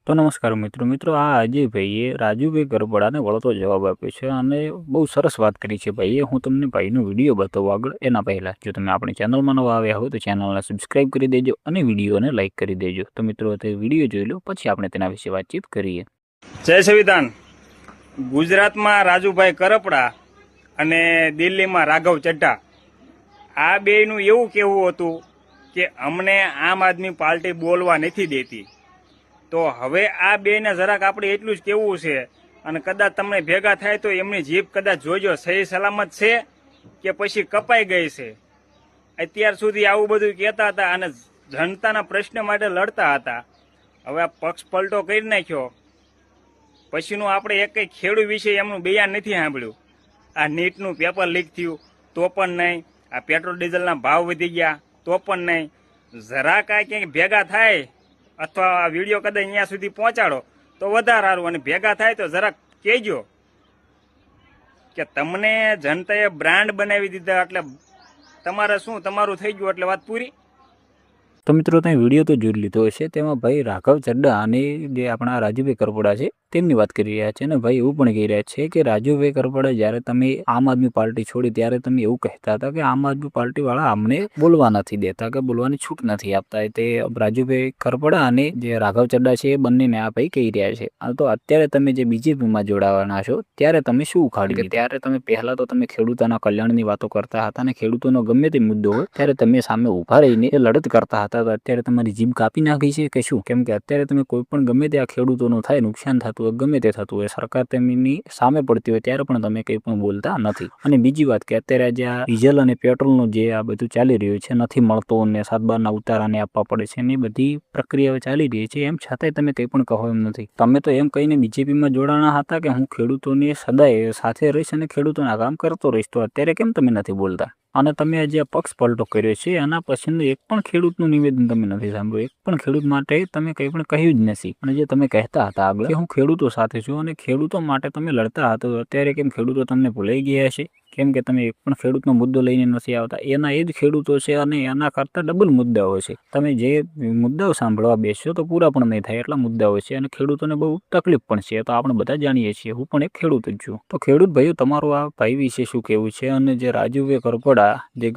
તો નમસ્કાર મિત્રો આ અજયભાઈએ રાજુભાઈ ગરબડાને વળતો જવાબ આપ્યો છે અને બહુ સરસ વાત કરી છે ભાઈએ. હું તમને ભાઈનો વિડીયો બતાવું આગળ. એના પહેલાં જો તમે આપણી ચેનલમાં નવા આવ્યા હો તો ચેનલને સબસ્ક્રાઈબ કરી દેજો અને વિડીયોને લાઇક કરી દેજો. તો મિત્રો તે વિડીયો જોઈ લો, પછી આપણે તેના વિશે વાતચીત કરીએ. જય સંવિધાન. ગુજરાતમાં રાજુભાઈ કરપડા અને દિલ્હીમાં રાઘવ ચડ્ઢા, આ બેયનું એવું કહેવું હતું કે અમને આમ આદમી પાર્ટી બોલવા નથી દેતી. તો હવે આ બેને જરાક આપણે એટલું જ કહેવું છે, અને કદાચ તમને ભેગા થાય તો એમની જીભ કદાચ જોજો સહી સલામત છે કે પછી કપાઈ ગઈ છે. અત્યાર સુધી આવું બધું કહેતા હતા અને જનતાના પ્રશ્ન માટે લડતા હતા. હવે આ પક્ષ પલટો કરી નાખ્યો પછીનું આપણે એક કંઈ ખેડૂત વિશે એમનું બયાન નથી સાંભળ્યું. આ નીટનું પેપર લીક થયું તો પણ નહીં, આ પેટ્રોલ ડીઝલના ભાવ વધી ગયા તો પણ નહીં. જરા કાંઈ ક્યાંક ભેગા થાય અથવા આ વિડીયો કદાચ અહીંયા સુધી પહોંચાડો તો વધારે સારું, અને ભેગા થાય તો જરાક કહેજો કે તમને જનતાએ બ્રાન્ડ બનાવી દીધા એટલે તમારે શું તમારું થઈ ગયું એટલે વાત પૂરી. તો મિત્રો તમે વિડીયો તો જોઈ લીધો હશે. તેમાં ભાઈ રાઘવ ચડ્ઢા અને જે આપણા રાજુભાઈ કરપડા છે તેમની વાત કરી રહ્યા છે. અને ભાઈ એવું પણ કહી રહ્યા છે કે રાજુભાઈ કરપડા જ્યારે તમે આમ આદમી પાર્ટી છોડી ત્યારે તમે એવું કહેતા હતા કે આમ આદમી પાર્ટી વાળા અમને બોલવા નથી દેતા કે બોલવાની છૂટ નથી આપતા. તે રાજુભાઈ કરપડા અને જે રાઘવ ચડ્ઢા છે એ બંનેને આ ભાઈ કહી રહ્યા છે. તો અત્યારે તમે જે બીજેપીમાં જોડાવાના છો ત્યારે તમે શું ઉખાડ્યું? ત્યારે તમે પહેલા તો તમે ખેડૂતોના કલ્યાણની વાતો કરતા હતા અને ખેડૂતોનો ગમે તે મુદ્દો હોય ત્યારે તમે સામે ઉભા રહીને લડત કરતા હતા. અત્યારે તમારી જીભ કાપી નાખી છે કે શું? કેમ કે અત્યારે તમે કોઈ પણ ગમે તે આ ખેડૂતોનું થાય નુકસાન થતું હોય, ગમે તે થતું હોય, સરકાર તેમની સામે પડતી હોય ત્યારે પણ તમે કંઈ પણ બોલતા નથી. અને બીજી વાત કે અત્યારે જે આ ડીઝલ અને પેટ્રોલનું જે આ બધું ચાલી રહ્યું છે, નથી મળતો અને 7/12 ઉતારાને આપવા પડે છે ને એ બધી પ્રક્રિયાઓ ચાલી રહી છે, એમ છતાંય તમે કંઈ પણ કહો એમ નથી. તમે તો એમ કહીને બીજેપીમાં જોડાણા હતા કે હું ખેડૂતોની સદાય સાથે રહીશ અને ખેડૂતોના કામ કરતો રહીશ. તો અત્યારે કેમ તમે નથી બોલતા? અને તમે જે પક્ષ પલટો કર્યો છે એના પછીનું એક પણ ખેડૂતનું નિવેદન તમે નથી સાંભળ્યું. એક પણ ખેડૂત માટે તમે કંઈ પણ કહ્યું જ નથી. અને જે તમે કહેતા હતા આગળ કે હું ખેડૂતો સાથે છું અને ખેડૂતો માટે તમે લડતા હતા, અત્યારે કેમ ખેડૂતો તમને ભૂલાઈ ગયા છે? કેમ કે તમે એક પણ ખેડૂતનો મુદ્દો લઈને નથી આવતા. એના એ જ ખેડૂતો છે અને એના કરતાં ડબલ મુદ્દાઓ છે. તમે જે મુદ્દાઓ સાંભળવા બેસશો તો પૂરા પણ નહીં થાય એટલા મુદ્દાઓ છે અને ખેડૂતોને બહુ તકલીફ પણ છે. તો આપણે બધા જાણીએ છીએ. હું પણ એક ખેડૂત જ છું. તો ખેડૂત ભાઈઓ, તમારું આ ભાઈ વિશે શું કહેવું છે? અને જે રાજુભાઈ કરપડા જે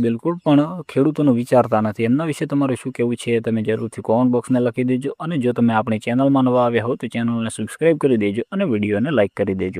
બિલકુલ પણ ખેડૂતોનું વિચારતા નથી, એમના વિશે તમારે શું કહેવું છે? તમે જરૂરથી કોમેન્ટ બોક્સને લખી દેજો. અને જો તમે આપણી ચેનલમાં નવા આવ્યા હો તો ચેનલને સબસ્ક્રાઈબ કરી દેજો અને વિડીયોને લાઇક કરી દેજો.